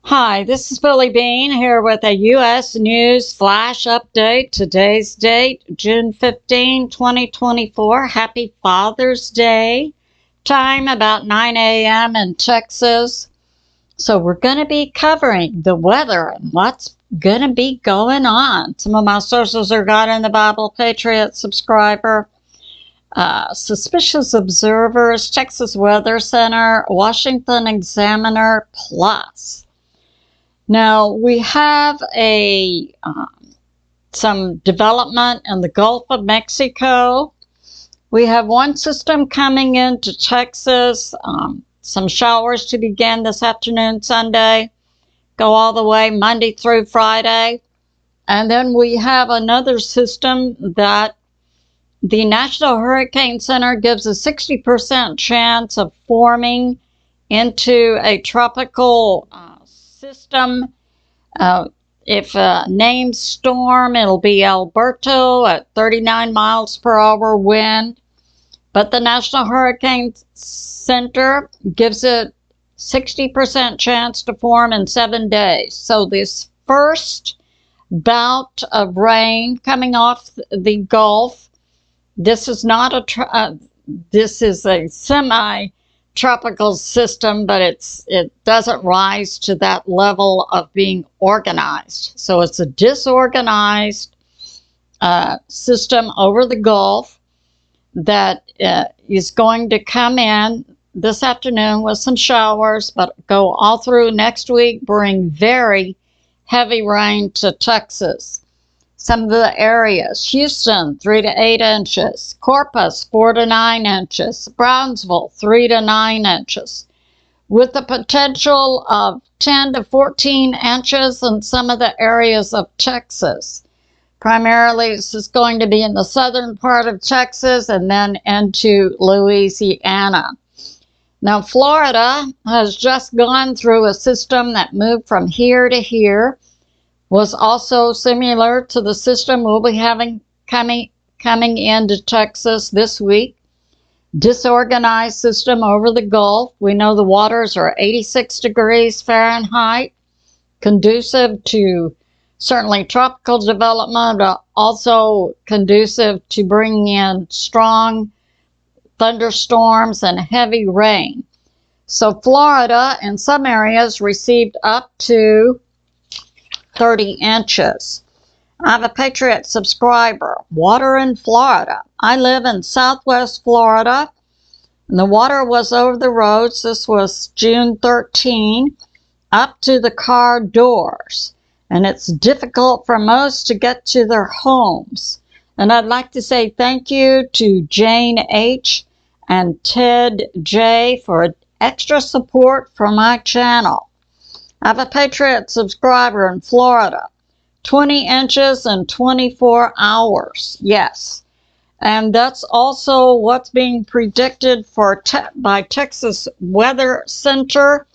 Hi, this is Billie Beene here with a U.S. News Flash Update. Today's date, June 15, 2024. Happy Father's Day. Time about 9 a.m. in Texas. So we're going to be covering the weather and what's going to be going on. Some of my sources are God in the Bible, Patriot Subscriber, Suspicious Observers, Texas Weather Center, Washington Examiner Plus. Now, we have some development in the Gulf of Mexico. We have one system coming into Texas, some showers to begin this afternoon, Sunday, go all the way Monday through Friday. And then we have another system that the National Hurricane Center gives a 60% chance of forming into a tropical system. If named storm, it'll be Alberto at 39 miles per hour wind. But the National Hurricane Center gives it 60% chance to form in 7 days. So this first bout of rain coming off the Gulf, this is not this is a semi-tropical system, but it doesn't rise to that level of being organized. So it's a disorganized system over the Gulf that is going to come in this afternoon with some showers, but go all through next week, bring very heavy rain to Texas. Some of the areas: Houston, 3 to 8 inches. Corpus, 4 to 9 inches. Brownsville, 3 to 9 inches. With the potential of 10 to 14 inches in some of the areas of Texas. Primarily, this is going to be in the southern part of Texas and then into Louisiana. Now, Florida has just gone through a system that moved from here to here. Was also similar to the system we'll be having coming into Texas this week. Disorganized system over the Gulf. We know the waters are 86 degrees Fahrenheit, conducive to certainly tropical development, also conducive to bringing in strong thunderstorms and heavy rain. So Florida in some areas received up to 30 inches. I have a Patriot Subscriber. Water in Florida. I live in Southwest Florida, and the water was over the roads. This was June 13, up to the car doors, and it's difficult for most to get to their homes. And I'd like to say thank you to Jane H. and Ted J. for extra support for my channel. I have a Patriot Subscriber in Florida. 20 inches in 24 hours. Yes. And that's also what's being predicted for by Texas Weather Center,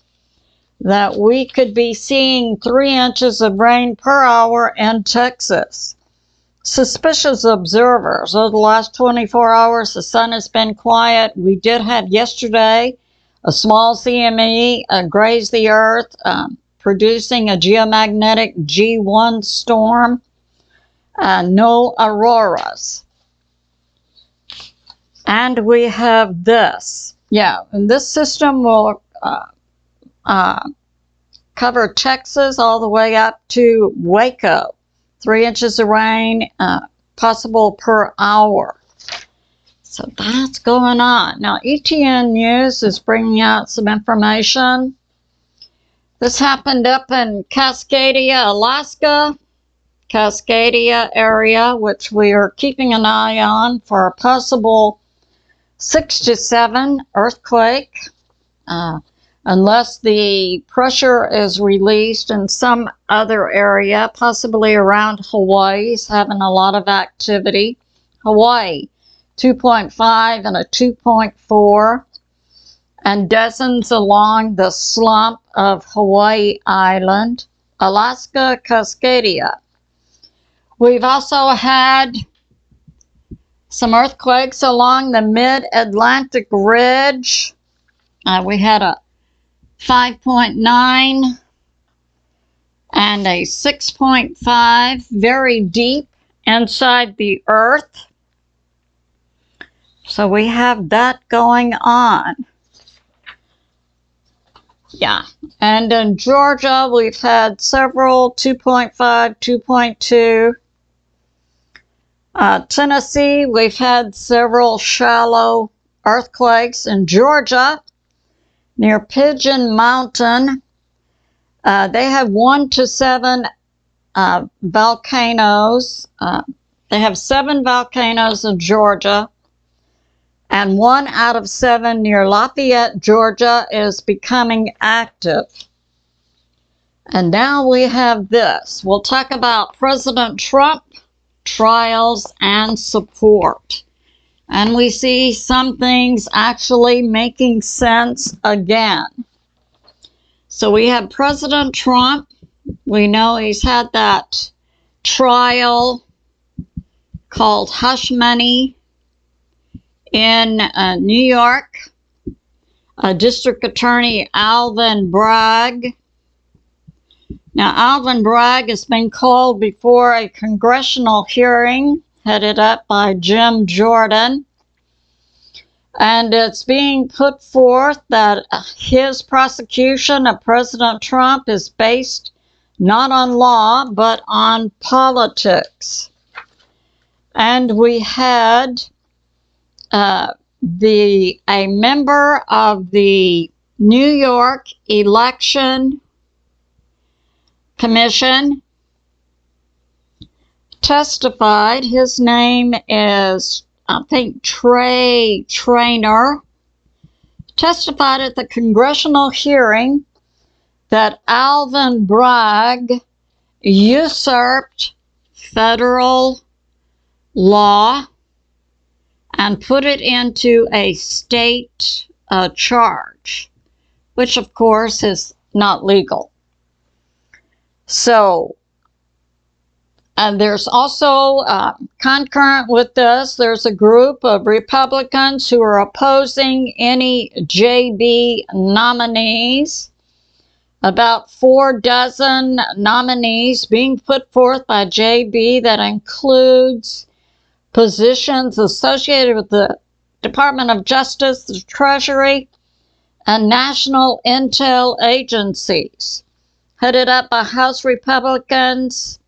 that we could be seeing 3 inches of rain per hour in Texas. Suspicious observers. Over the last 24 hours, the sun has been quiet. We did have yesterday a small CME grazed the earth, producing a geomagnetic G1 storm. No auroras. And we have this. Yeah, and this system will cover Texas all the way up to Waco. 3 inches of rain possible per hour. So that's going on. Now, ETN News is bringing out some information. This happened up in Cascadia, Alaska. Cascadia area, which we are keeping an eye on for a possible 6 to 7 earthquake. Unless the pressure is released in some other area, possibly around Hawaii, is having a lot of activity. Hawaii, 2.5 and a 2.4, and dozens along the slump of Hawaii Island. Alaska, Cascadia. We've also had some earthquakes along the mid-Atlantic ridge. We had a 5.9 and a 6.5 very deep inside the earth. So we have that going on. Yeah, and in Georgia, we've had several 2.5, 2.2. Tennessee, we've had several shallow earthquakes. In Georgia, near Pigeon Mountain, they have 1 to 7 volcanoes. They have 7 volcanoes in Georgia. And 1 out of 7 near Lafayette, Georgia is becoming active. And now we have this. We'll talk about President Trump, trials, and support. And we see some things actually making sense again. So we have President Trump. We know he's had that trial called hush money in New York. District Attorney Alvin Bragg. Now, Alvin Bragg has been called before a congressional hearing headed up by Jim Jordan. And it's being put forth that his prosecution of President Trump is based not on law, but on politics. And we had a member of the New York Election Commission testified. His name is, I think, Trey Traynor. Testified at the congressional hearing that Alvin Bragg usurped federal law and put it into a state charge, which of course is not legal. So, and there's also, concurrent with this, there's a group of Republicans who are opposing any JB nominees. About 4 dozen nominees being put forth by JB that includes positions associated with the Department of Justice, the Treasury, and national intel agencies, headed up by House Republicans,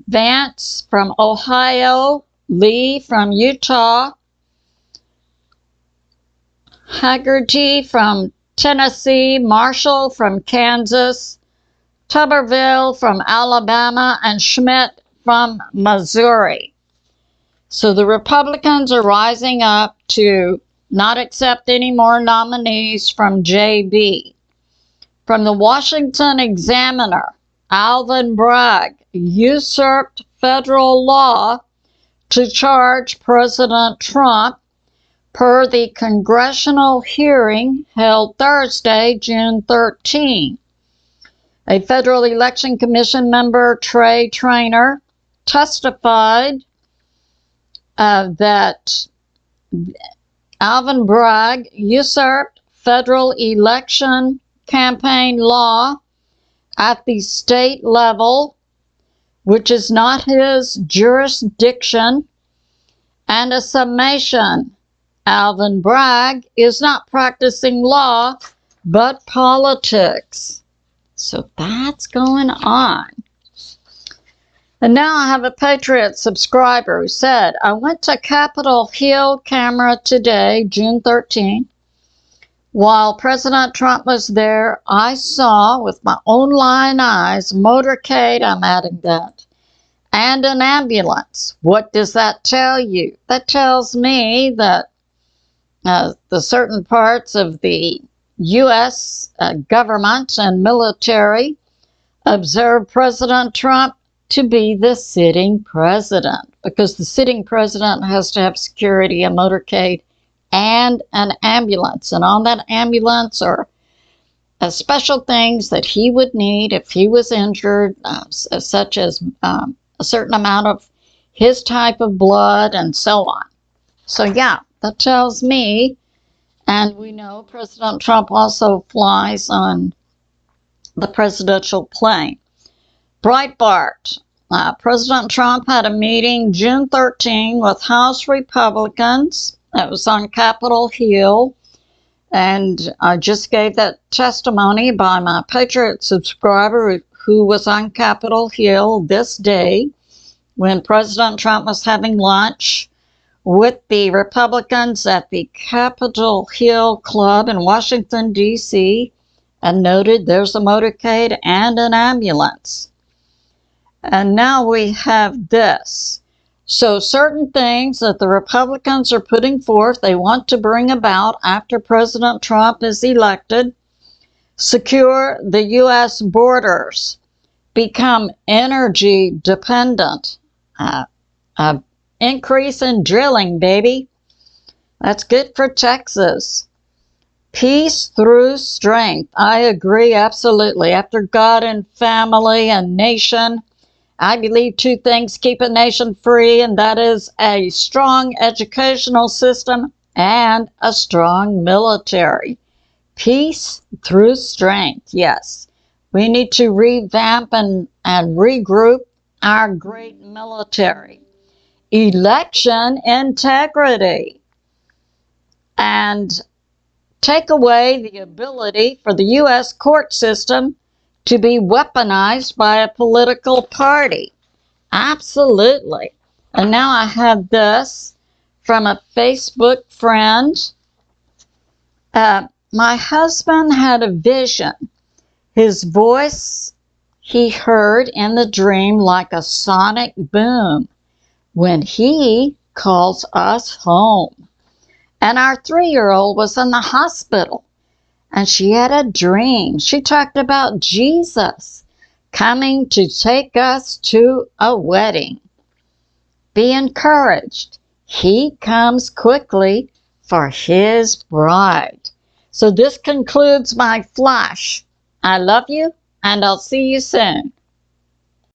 Vance from Ohio, Lee from Utah, Haggerty from Tennessee, Marshall from Kansas, Tuberville from Alabama, and Schmidt from Missouri. So the Republicans are rising up to not accept any more nominees from JB. From the Washington Examiner, Alvin Bragg usurped federal law to charge President Trump per the congressional hearing held Thursday, June 13. A Federal Election Commission member, Trey Traynor, testified that Alvin Bragg usurped federal election campaign law at the state level, which is not his jurisdiction, and a summation. Alvin Bragg is not practicing law, but politics. So that's going on. And now I have a Patriot subscriber who said, I went to Capitol Hill camera today, June 13. While President Trump was there, I saw with my own lying eyes motorcade, I'm adding that, and an ambulance. What does that tell you? That tells me that the certain parts of the U.S. Government and military observe President Trump to be the sitting president, because the sitting president has to have security, a motorcade, and an ambulance. And on that ambulance are special things that he would need if he was injured, such as a certain amount of his type of blood and so on. So yeah, that tells me, and we know President Trump also flies on the presidential plane. Breitbart. President Trump had a meeting June 13 with House Republicans. It was on Capitol Hill. And I just gave that testimony by my Patriot subscriber who was on Capitol Hill this day when President Trump was having lunch with the Republicans at the Capitol Hill Club in Washington, D.C., and noted there's a motorcade and an ambulance. And now we have this. So certain things that the Republicans are putting forth, they want to bring about after President Trump is elected: secure the U.S. borders, become energy dependent, increase in drilling, baby. That's good for Texas. Peace through strength. I agree absolutely. After God and family and nation, I believe two things keep a nation free, and that is a strong educational system and a strong military. Peace through strength, yes. We need to revamp and regroup our great military. Election integrity. And take away the ability for the U.S. court system to be weaponized by a political party. Absolutely. And now I have this from a Facebook friend. My husband had a vision. His voice he heard in the dream like a sonic boom when he calls us home. And our 3-year-old was in the hospital, and she had a dream. She talked about Jesus coming to take us to a wedding. Be encouraged. He comes quickly for his bride. So this concludes my flash. I love you, and I'll see you soon.